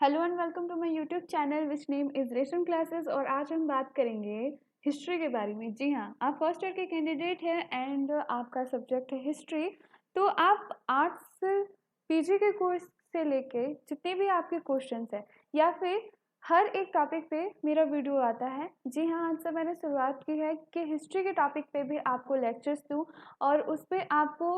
Hello and welcome to my YouTube channel which name is Resham classes. और आज हम बात करेंगे हिस्ट्री के बारे में। जी हाँ, आप फर्स्ट ईयर के कैंडिडेट हैं एंड आपका सब्जेक्ट है हिस्ट्री। तो आप आर्ट्स से पीजी के कोर्स से लेके जितने भी आपके क्वेश्चंस हैं या फिर हर एक टॉपिक पे मेरा वीडियो आता है। जी हाँ, आज से मैंने शुरुआत की है कि हिस्ट्री के टॉपिक पे भी आपको लेक्चर्स दूँ और उस पर आपको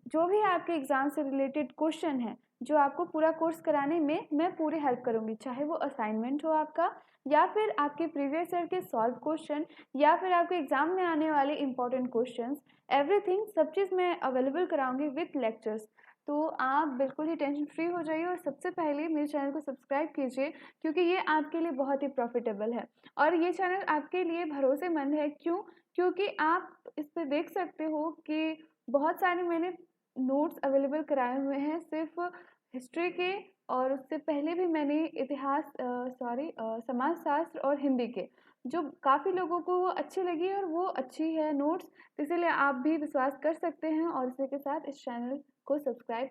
जो भी आपके एग्ज़ाम से रिलेटेड क्वेश्चन है जो आपको पूरा कोर्स कराने में मैं पूरी हेल्प करूँगी, चाहे वो असाइनमेंट हो आपका या फिर आपके प्रीवियस ईयर के सॉल्व क्वेश्चन या फिर आपके एग्ज़ाम में आने वाले इंपॉर्टेंट क्वेश्चंस, एवरीथिंग सब चीज़ मैं अवेलेबल कराऊंगी विथ लेक्चर्स। तो आप बिल्कुल ही टेंशन फ्री हो जाइए और सबसे पहले मेरे चैनल को सब्सक्राइब कीजिए क्योंकि ये आपके लिए बहुत ही प्रॉफिटेबल है और ये चैनल आपके लिए भरोसेमंद है। क्योंकि आप इस पर देख सकते हो कि बहुत सारे मैंने नोट्स अवेलेबल कराए हुए हैं सिर्फ हिस्ट्री के, और उससे पहले भी मैंने इतिहास समाजशास्त्र और हिंदी के, जो काफ़ी लोगों को वो अच्छी लगी और वो अच्छी है नोट्स। तो इसीलिए आप भी विश्वास कर सकते हैं और इसी के साथ इस चैनल को सब्सक्राइब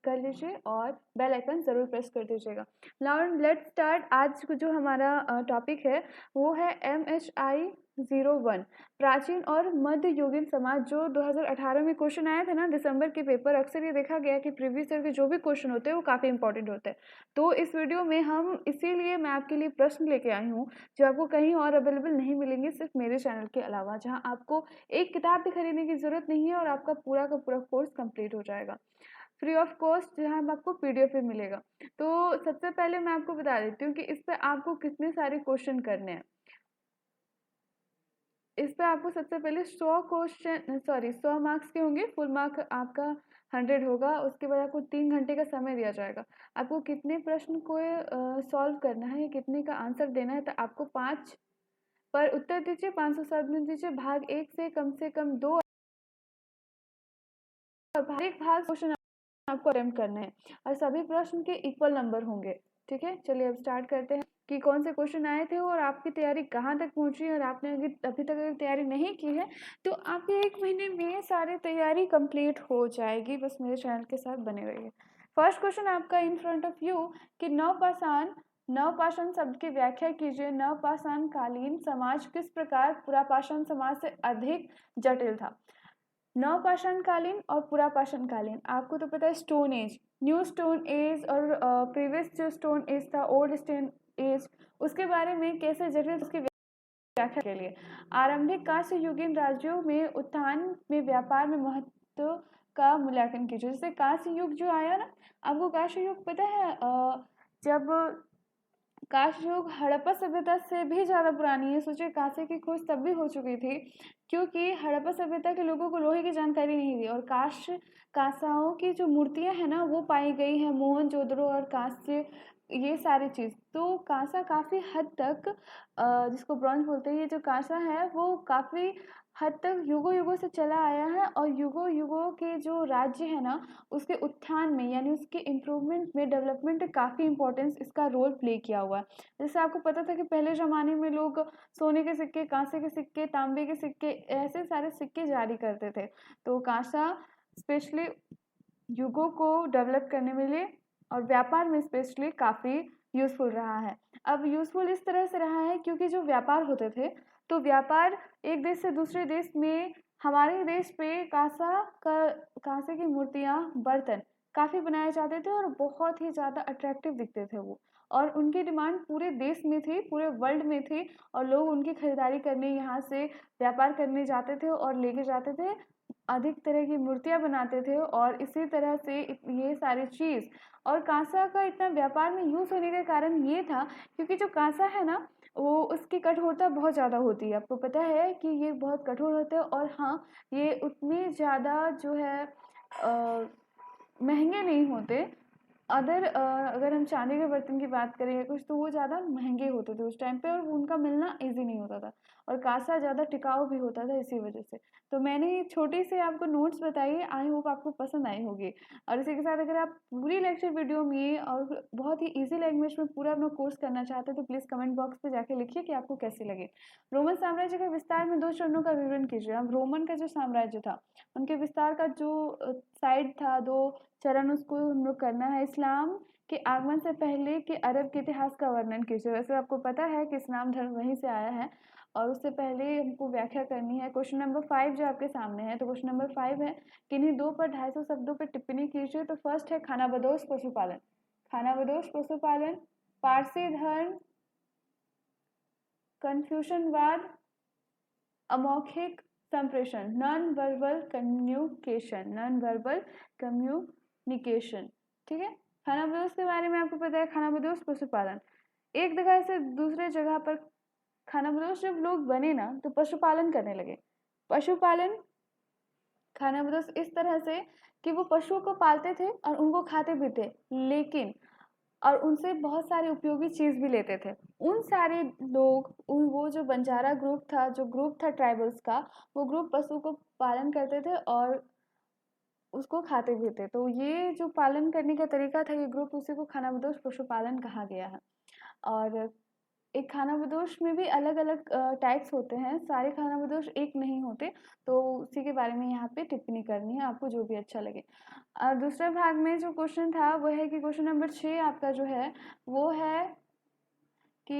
कर लीजिए और बेल आइकन ज़रूर प्रेस कर दीजिएगा। Now let's start. आज जो हमारा टॉपिक है वो है MHI 01 प्राचीन और मध्ययुगीन समाज, जो 2018 में क्वेश्चन आया था ना दिसंबर के पेपर। अक्सर ये देखा गया कि प्रीवियस ईयर के जो भी क्वेश्चन होते हैं वो काफ़ी इंपॉर्टेंट होते हैं। तो इस वीडियो में हम इसीलिए मैं आपके लिए प्रश्न लेके आई हूँ जो आपको कहीं और अवेलेबल नहीं मिलेंगे, सिर्फ मेरे चैनल के अलावा, जहाँ आपको एक किताब भी खरीदने की ज़रूरत नहीं है और आपका पूरा का पूरा कोर्स कंप्लीट हो जाएगा फ्री ऑफ कॉस्ट, जहाँ आपको PDF भी मिलेगा। तो सबसे पहले मैं आपको बता देती हूँ कि इस पर आपको कितने सारे क्वेश्चन करने हैं। इस पे आपको सबसे पहले 100 मार्क्स के होंगे। फुल मार्क आपका 100 होगा। उसके बाद आपको 3 घंटे का समय दिया जाएगा। आपको कितने प्रश्न को सॉल्व करना है, कितने का आंसर देना है, तो आपको 5 पर उत्तर दीजिए, 507 में दीजिए, भाग 1 से कम 2 और भाग एक भाग क्वेश्चन आपको अटेम्प्ट करना है और सभी प्रश्न के इक्वल नंबर होंगे। ठीक है, चलिए अब स्टार्ट करते हैं कि कौन से क्वेश्चन आए थे और आपकी तैयारी कहाँ तक पहुँची। और आपने अभी तक अगर तैयारी नहीं की है तो आपके 1 महीने में सारी तैयारी कंप्लीट हो जाएगी। बस मेरे चैनल के साथ बने रहिए। फर्स्ट क्वेश्चन आपका इन फ्रंट ऑफ यू कि नवपाषाण शब्द की व्याख्या कीजिए। नवपाषाण कालीन समाज किस प्रकार पुरापाषाण समाज से अधिक जटिल था। नवपाषाण कालीन और पुरापाषाण कालीन, आपको तो पता है stone age, new stone age और प्रीवियस जो स्टोन एज था ओल्ड स्टोन एज, उसके बारे में कैसे जटिल उसकी व्याख्या के लिए। आरंभिक कांस्य युगीन राज्यों में उत्थान में व्यापार में महत्व का मूल्यांकन कीजिए। जैसे कांस्य युग जो आया ना, आपको कांस्य युग पता है, जब कांस्य युग हड़प्पा सभ्यता से भी ज़्यादा पुरानी है। सोचिए कांसे की खोज तब भी हो चुकी थी क्योंकि हड़प्पा सभ्यता के लोगों को लोहे की जानकारी नहीं थी। और कांसाओं की जो मूर्तियां हैं ना वो पाई गई हैं मोहनजोदड़ो और कांस्य, ये सारी चीज़। तो कांसा काफ़ी हद तक जिसको ब्रॉन्ज बोलते हैं, ये जो कांसा है वो काफ़ी हद तक युगों युगों से चला आया है और युगों युगों के जो राज्य है ना उसके उत्थान में यानी उसके इम्प्रूवमेंट में, डेवलपमेंट में काफ़ी इंपॉर्टेंस इसका रोल प्ले किया हुआ है। जैसे आपको पता था कि पहले ज़माने में लोग सोने के सिक्के, कांसे के सिक्के, तांबे के सिक्के, ऐसे सारे सिक्के जारी करते थे। तो कांसा स्पेशली युगों को डेवलप करने में लिए और व्यापार में स्पेशली काफ़ी यूज़फुल रहा है। अब यूज़फुल इस तरह से रहा है क्योंकि जो व्यापार होते थे तो व्यापार एक देश से दूसरे देश में, हमारे देश पे कांसे की मूर्तियाँ, बर्तन काफ़ी बनाए जाते थे और बहुत ही ज़्यादा अट्रैक्टिव दिखते थे वो, और उनकी डिमांड पूरे देश में थी, पूरे वर्ल्ड में थी और लोग उनकी खरीदारी करने यहाँ से व्यापार करने जाते थे और लेके जाते थे, अधिक तरह की मूर्तियाँ बनाते थे और इसी तरह से ये सारी चीज़। और कांसा का इतना व्यापार में यूज़ होने का कारण ये था क्योंकि जो कांसा है ना वो उसकी कठोरता बहुत ज़्यादा होती है। आपको पता है कि ये बहुत कठोर होते हैं और हाँ, ये उतने ज़्यादा जो है महंगे नहीं होते। अगर हम चांदी के बर्तन की बात करें कुछ, तो वो ज़्यादा महंगे होते थे उस टाइम पे और उनका मिलना ईजी नहीं होता था। और कांसा ज़्यादा टिकाऊ भी होता था इसी वजह से। तो मैंने ये छोटी सी आपको नोट्स बताई, आई होप आपको पसंद आई होगी। और इसी के साथ अगर आप पूरी लेक्चर वीडियो में और बहुत ही ईजी लैंग्वेज में पूरा अपना कोर्स करना चाहते हैं तो प्लीज़ कमेंट बॉक्स पे जाके लिखिए कि आपको कैसी लगे। रोमन साम्राज्य का विस्तार में 2 चरणों का विवरण कीजिए। अब रोमन का जो साम्राज्य था उनके विस्तार का जो साइड था, 2 चरण उसको हम लोग करना है। इस्लाम के आगमन से पहले के अरब के इतिहास का वर्णन कीजिए। वैसे आपको पता है कि इस्लाम धर्म वहीं से आया है और उससे पहले हमको व्याख्या करनी है। क्वेश्चन नंबर 5 जो आपके सामने है, तो क्वेश्चन नंबर 5 है, किन्हीं 2 पर 250 शब्दों पर टिप्पणी कीजिए। तो फर्स्ट है खानाबदोश पशुपालन। खानाबदोश पशुपालन, पारसी धर्म, कन्फ्यूशनवाद, अमौखिक संप्रेषण, non verbal communication, non verbal communication. ठीक है, खानाबदोश के बारे में आपको पता है, खानाबदोश पशुपालन, एक जगह से दूसरे जगह पर खानाबदोश जब लोग बने ना तो पशुपालन करने लगे। पशुपालन खानाबदोश इस तरह से कि वो पशुओं को पालते थे और उनको खाते भी थे, लेकिन और उनसे बहुत सारी उपयोगी चीज़ भी लेते थे। उन सारे लोग वो जो बंजारा ग्रुप था, जो ग्रुप था ट्राइबल्स का, वो ग्रुप पशु को पालन करते थे और उसको खाते भी थे। तो ये जो पालन करने का तरीका था, ये ग्रुप, उसी को खानाबदोश पशुपालन कहा गया है। और एक खानाबदोश में भी अलग अलग टाइप्स होते हैं, सारे खानाबदोश एक नहीं होते। तो उसी के बारे में यहाँ पे टिप्पणी करनी है आपको, जो भी अच्छा लगे। दूसरे भाग में जो क्वेश्चन था वो है कि क्वेश्चन नंबर 6 आपका जो है वो है कि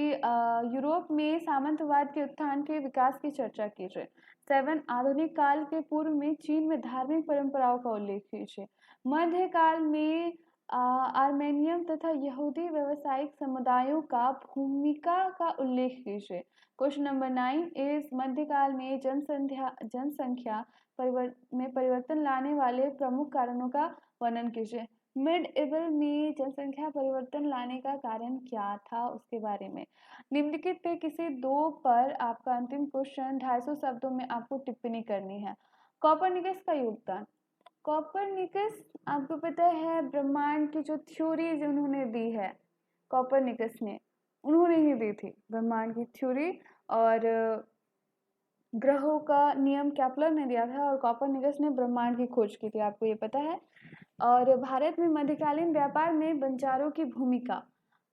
यूरोप में सामंतवाद के उत्थान के विकास की चर्चा कीजिए। 7 आधुनिक काल के पूर्व में चीन में धार्मिक परंपराओं का उल्लेख कीजिए। मध्यकाल में आर्मेनियन तथा यहूदी व्यावसायिक समुदायों का भूमिका का उल्लेख कीजिए। क्वेश्चन नंबर 9 इस मध्यकाल में जनसंख्या में परिवर्तन लाने वाले प्रमुख कारणों का वर्णन कीजिए। मिडइवल में जनसंख्या परिवर्तन लाने का कारण क्या था उसके बारे में। निम्नलिखित पे किसी 2 पर आपका अंतिम क्वेश्चन 250 शब्दों में आपको टिप्पणी करनी है। कॉपरनिकस का योगदान। कॉपरनिकस आपको पता है ब्रह्मांड की जो थ्योरी जो उन्होंने दी है, कॉपरनिकस ने, उन्होंने ही दी थी ब्रह्मांड की थ्योरी। और ग्रहों का नियम केपलर ने दिया था और कॉपरनिकस ने ब्रह्मांड की खोज की थी, आपको ये पता है। और भारत में मध्यकालीन व्यापार में बंजारों की भूमिका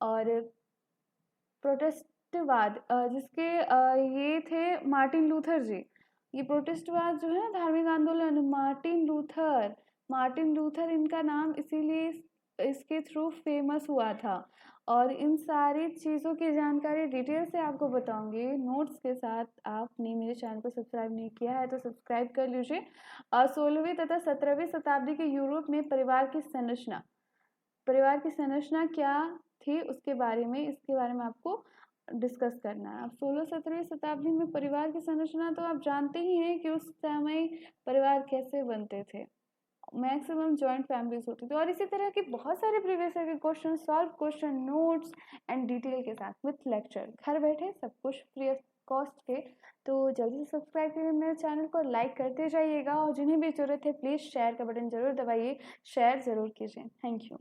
और प्रोटेस्टवाद, जिसके ये थे मार्टिन लूथर जी। ये प्रोटेस्टवाद जो है धार्मिक आंदोलन, मार्टिन लूथर इनका नाम इसीलिए इसके थ्रू फेमस हुआ था। और इन सारी चीज़ों की जानकारी डिटेल से आपको बताऊंगी नोट्स के साथ। आपने मेरे चैनल को सब्सक्राइब नहीं किया है तो सब्सक्राइब कर लीजिए। और 16वीं तथा 17वीं शताब्दी के यूरोप में परिवार की संरचना क्या थी उसके बारे में, इसके बारे में आपको डिस्कस करना है। अब 16-17वीं शताब्दी में परिवार की संरचना तो आप जानते ही हैं कि उस समय परिवार कैसे बनते थे, मैक्सिमम जॉइंट फैमिलीज होती थी। और इसी तरह के बहुत सारे प्रीवियस ईयर के question, solve question, notes and detail के साथ विथ लेक्चर, घर बैठे सब कुछ फ्री ऑफ कॉस्ट के। तो जल्दी से सब्सक्राइब करिए मेरे चैनल को, लाइक करते जाइएगा और जिन्हें भी जरूरत है प्लीज़ शेयर का बटन जरूर दबाइए, शेयर ज़रूर कीजिए। Thank you.